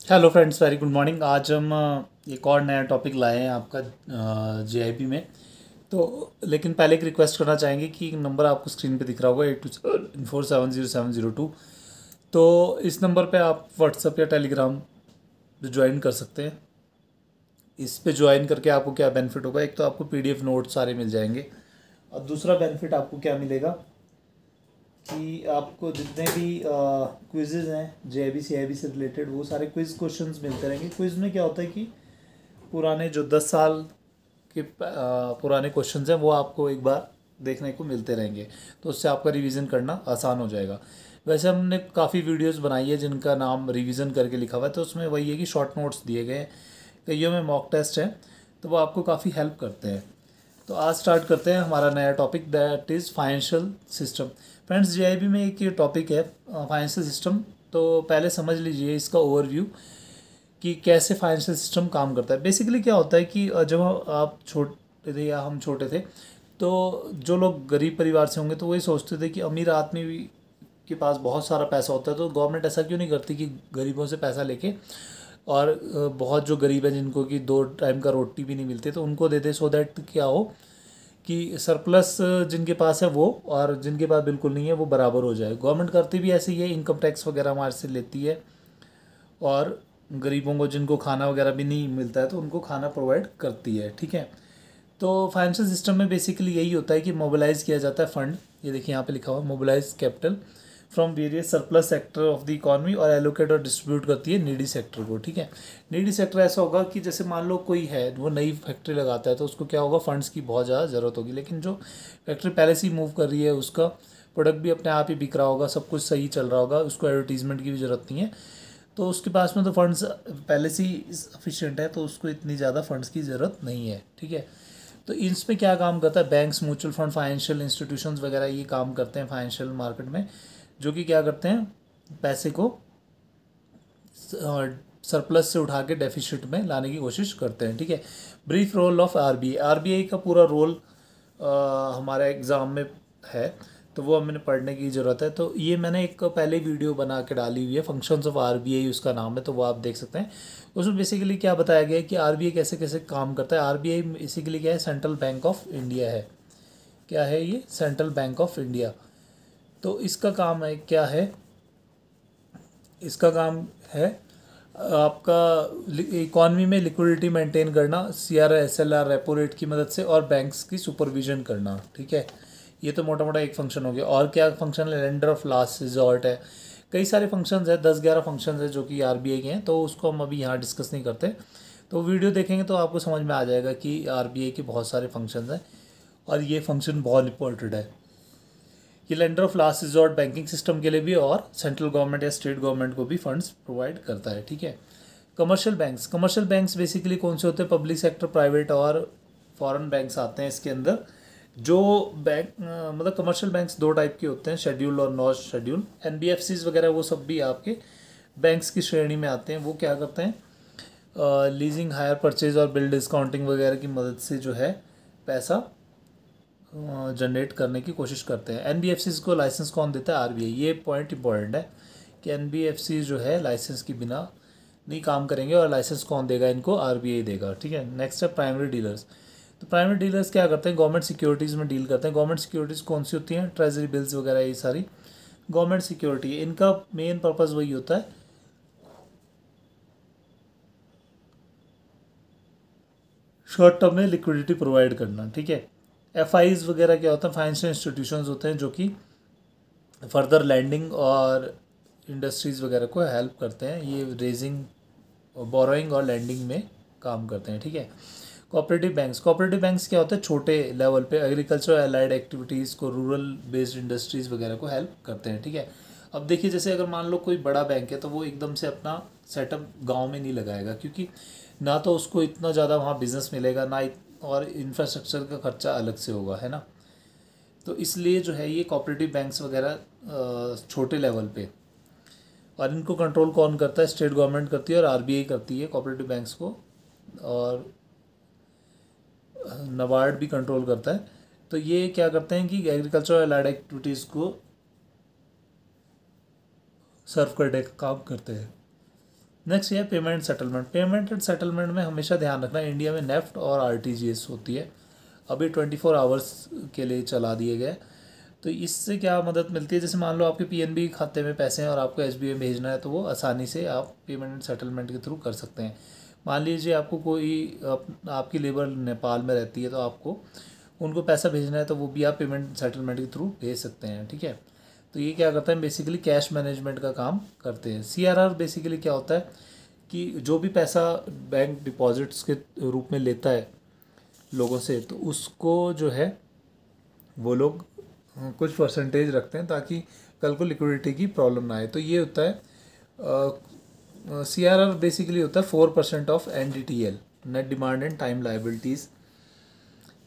Hello friends, very good morning. आज हम एक और नया टॉपिक लाए हैं आपका जेआईबी में। तो लेकिन पहले एक रिक्वेस्ट करना चाहेंगे कि नंबर आपको स्क्रीन पे दिख रहा होगा 8247070702। तो इस नंबर पे आप व्हाट्सएप या टेलीग्राम ज्वाइन कर सकते हैं। इस पे ज्वाइन करके आपको क्या बेनिफिट होगा, एक तो आपको पीडीएफ नोट सारे मिल जाएंगे, और दूसरा बेनिफिट आपको क्या मिलेगा कि आपको जितने भी क्विज़ेज़ हैं जेआईबी सीआईबी से रिलेटेड, वो सारे क्विज़ क्वेश्चंस मिलते रहेंगे। क्विज़ में क्या होता है कि पुराने जो 10 साल के पुराने क्वेश्चंस हैं वो आपको एक बार देखने को मिलते रहेंगे, तो उससे आपका रिवीजन करना आसान हो जाएगा। वैसे हमने काफ़ी वीडियोस बनाई है जिनका नाम रिवीजन करके लिखा हुआ है, तो उसमें वही है कि शॉर्ट नोट्स दिए गए हैं, कईयों में मॉक टेस्ट हैं, तो वो आपको काफ़ी हेल्प करते हैं। तो आज स्टार्ट करते हैं हमारा नया topic, that is financial system. Friends, JIB में एक ये टॉपिक है फाइनेंशियल सिस्टम। तो पहले समझ लीजिए इसका ओवरव्यू कि कैसे फाइनेंशियल सिस्टम काम करता है। बेसिकली क्या होता है कि जब आप छोटे थे या हम छोटे थे, तो जो लोग गरीब परिवार से होंगे तो वही सोचते थे कि अमीर आदमी के पास बहुत सारा पैसा होता है, तो गवर्नमेंट ऐसा क्यों नहीं करती कि गरीबों से पैसा लेके और बहुत जो गरीब हैं जिनको कि 2 टाइम का रोटी भी नहीं मिलती, तो उनको दे दे, सो दैट क्या हो कि सरप्लस जिनके पास है वो और जिनके पास बिल्कुल नहीं है वो बराबर हो जाए। गवर्नमेंट करती भी ऐसे ही है, इनकम टैक्स वगैरह हमारे से लेती है, और गरीबों को जिनको खाना वगैरह भी नहीं मिलता है तो उनको खाना प्रोवाइड करती है। ठीक है। तो फाइनेंशियल सिस्टम में बेसिकली यही होता है कि मोबिलाइज किया जाता है फंड। ये देखिए यहाँ पे लिखा हुआ है, mobilize capital from various surplus sector of the economy और एलोकेट और डिस्ट्रीब्यूट करती है नीडी सेक्टर को। ठीक है। नीडी सेक्टर ऐसा होगा कि जैसे मान लो कोई है वो नई फैक्ट्री लगाता है, तो उसको क्या होगा, फंड्स की बहुत ज़्यादा ज़रूरत होगी, लेकिन जो फैक्ट्री पहले से ही मूव कर रही है उसका प्रोडक्ट भी अपने आप ही बिक रहा होगा, सब कुछ सही चल रहा होगा, उसको एडवर्टीजमेंट की भी ज़रूरत नहीं है, तो उसके पास में तो फंड्स पहले से ही सफिशिएंट है, तो उसको इतनी ज़्यादा फंड्स की ज़रूरत नहीं है। ठीक है। तो इसमें क्या काम करता है, banks, mutual fund, financial institutions वगैरह ये काम करते हैं फाइनेंशियल मार्केट में, जो कि क्या करते हैं, पैसे को सरप्लस से उठा के डेफिसिट में लाने की कोशिश करते हैं। ठीक है। Brief role of RBI. RBI का पूरा रोल हमारे एग्ज़ाम में है, तो वो हमें पढ़ने की ज़रूरत है। तो ये मैंने एक पहले वीडियो बना के डाली हुई है, फंक्शंस ऑफ आरबीआई उसका नाम है, तो वो आप देख सकते हैं। उसमें बेसिकली क्या बताया गया है कि आरबीआई कैसे कैसे काम करता है। आरबीआई बेसिकली क्या है, सेंट्रल बैंक ऑफ इंडिया है। क्या है ये, सेंट्रल बैंक ऑफ इंडिया। तो इसका काम है, क्या है, इसका काम है आपका इकॉनमी में लिक्विडिटी मेंटेन करना, CRR SLR रेपो रेट की मदद से, और बैंक्स की सुपरविजन करना। ठीक है। ये तो मोटा मोटा एक फंक्शन हो गया। और क्या फंक्शन है, लेंडर ऑफ लास्ट रिजॉर्ट है। कई सारे फंक्शंस है, 10-11 फंक्शंस है जो कि आरबीआई के हैं, तो उसको हम अभी यहाँ डिस्कस नहीं करते। तो वीडियो देखेंगे तो आपको समझ में आ जाएगा कि आरबीआई के बहुत सारे फंक्शंस हैं, और ये फंक्शन बहुत इंपॉर्टेंट है। ये lender of last resort banking system के लिए भी और सेंट्रल गवर्नमेंट या स्टेट गवर्नमेंट को भी फंड्स प्रोवाइड करता है। ठीक है। कमर्शियल बैंक्स बेसिकली कौन से होते हैं, पब्लिक सेक्टर, प्राइवेट और फॉरेन बैंक्स आते हैं इसके अंदर। जो बैंक मतलब कमर्शियल बैंक्स 2 टाइप के होते हैं, शेड्यूल और नॉन शेड्यूल। एनबीएफसीज वगैरह वो सब भी आपके बैंक्स की श्रेणी में आते हैं। वो क्या करते हैं, लीजिंग, हायर परचेज और बिल डिस्काउंटिंग वगैरह की मदद से जो है पैसा जनरेट करने की कोशिश करते हैं। एनबीएफसीज को लाइसेंस कौन देता है, आरबीआई। ये पॉइंट इंपॉर्टेंट है कि एनबीएफसी जो है लाइसेंस के बिना नहीं काम करेंगे, और लाइसेंस कौन देगा इनको, आरबीआई देगा। ठीक है। नेक्स्ट है प्राइमरी डीलर्स। तो प्राइमरी डीलर्स क्या करते हैं, गवर्नमेंट सिक्योरिटीज़ में डील करते हैं। गवर्नमेंट सिक्योरिटीज़ कौन सी होती हैं, ट्रेजरी बिल्स वगैरह, ये सारी गवर्नमेंट सिक्योरिटी है। इनका मेन पर्पज़ वही होता है शॉर्ट टर्म में लिक्विडिटी प्रोवाइड करना। ठीक है। एफआईज वगैरह क्या होता है, फाइनेंशियल इंस्टीट्यूशंस होते हैं जो कि फर्दर लैंडिंग और इंडस्ट्रीज़ वगैरह को हेल्प करते हैं। ये रेजिंग, बोरोइंग और लैंडिंग में काम करते हैं। ठीक है। कोऑपरेटिव बैंक्स क्या होते हैं, छोटे लेवल पे एग्रीकल्चर एलाइड एक्टिविटीज़ को, रूरल बेस्ड इंडस्ट्रीज़ वगैरह को हेल्प करते हैं। ठीक है। अब देखिए, जैसे अगर मान लो कोई बड़ा बैंक है, तो वो एकदम से अपना सेटअप गांव में नहीं लगाएगा, क्योंकि ना तो उसको इतना ज़्यादा वहाँ बिजनेस मिलेगा, ना और इंफ्रास्ट्रक्चर का खर्चा अलग से होगा, है ना। तो इसलिए जो है ये कोऑपरेटिव बैंक्स वगैरह छोटे लेवल पे, और इनको कंट्रोल कौन करता है, स्टेट गवर्नमेंट करती है और आरबीआई करती है कोऑपरेटिव बैंक्स को, और नबार्ड भी कंट्रोल करता है। तो ये क्या करते हैं कि एग्रीकल्चर एलाइड एक्टिविटीज़ को सर्व करने का काम करते हैं। नेक्स्ट ये है payment settlement. Payment and settlement में हमेशा ध्यान रखना, इंडिया में नेफ्ट और आरटीजीएस होती है, अभी 24 आवर्स के लिए चला दिए गए। तो इससे क्या मदद मिलती है, जैसे मान लो आपके पीएनबी खाते में पैसे हैं और आपको एसबीआई में भेजना है, तो वो आसानी से आप पेमेंट एंड सेटलमेंट के थ्रू कर सकते हैं। मान लीजिए आपको कोई आपकी लेबर नेपाल में रहती है, तो आपको उनको पैसा भेजना है, तो वो भी आप पेमेंट सेटलमेंट के थ्रू भेज सकते हैं, ठीक है। तो ये क्या करता है, बेसिकली कैश मैनेजमेंट का काम करते हैं। सीआरआर बेसिकली क्या होता है कि जो भी पैसा बैंक डिपॉजिट्स के रूप में लेता है लोगों से, तो उसको जो है वो लोग कुछ परसेंटेज रखते हैं ताकि कल को लिक्विडिटी की प्रॉब्लम ना आए। तो ये होता है सीआरआर बेसिकली होता है 4% of NDTL, net demand and time liabilities.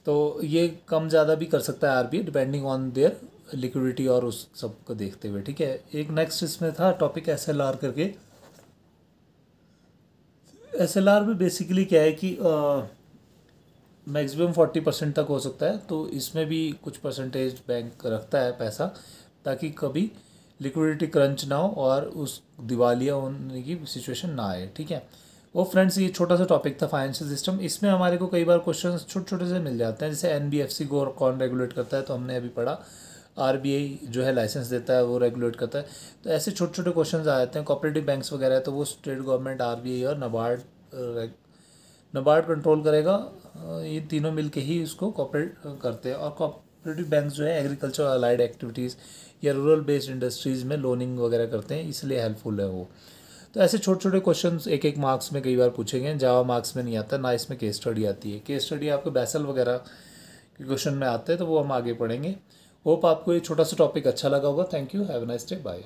तो ये कम ज़्यादा भी कर सकता है RBI, depending on their liquidity और उस सब को देखते हुए, ठीक है। एक नेक्स्ट इसमें था टॉपिक एसएलआर करके। एसएलआर में बेसिकली क्या है कि मैक्सिमम 40% तक हो सकता है, तो इसमें भी कुछ परसेंटेज बैंक रखता है पैसा, ताकि कभी लिक्विडिटी क्रंच ना हो और उस दिवालिया होने की सिचुएशन ना आए, ठीक है। वो फ्रेंड्स, ये छोटा सा टॉपिक था फाइनेंशियल सिस्टम। इसमें हमारे को कई बार क्वेश्चन छोटे छोटे से मिल जाते हैं, जैसे एनबीएफसी को कौन रेगुलेट करता है, तो हमने अभी पढ़ा आरबीआई जो है लाइसेंस देता है, वो रेगुलेट करता है। तो ऐसे छोटे छोटे क्वेश्चन आ जाते हैं। कोऑपरेटिव बैंक्स वगैरह है, तो वो स्टेट गवर्नमेंट, आरबीआई और नबार्ड कंट्रोल करेगा। ये तीनों मिलके ही इसको कॉपरेट करते हैं। और कोऑपरेटिव बैंक जो है एग्रीकल्चर अलाइड एक्टिविटीज़ या रूरल बेस्ड इंडस्ट्रीज़ में लोनिंग वगैरह करते हैं, इसलिए हेल्पफुल है वो। तो ऐसे छोटे छोटे क्वेश्चंस एक एक मार्क्स में कई बार पूछे गए। जावा मार्क्स में नहीं आता, ना इसमें केस स्टडी आती है। केस स्टडी आपको बैसल वगैरह के क्वेश्चन में आते हैं, तो वो हम आगे पढ़ेंगे। होप आपको ये छोटा सा टॉपिक अच्छा लगा होगा। Thank you, have a nice day, bye.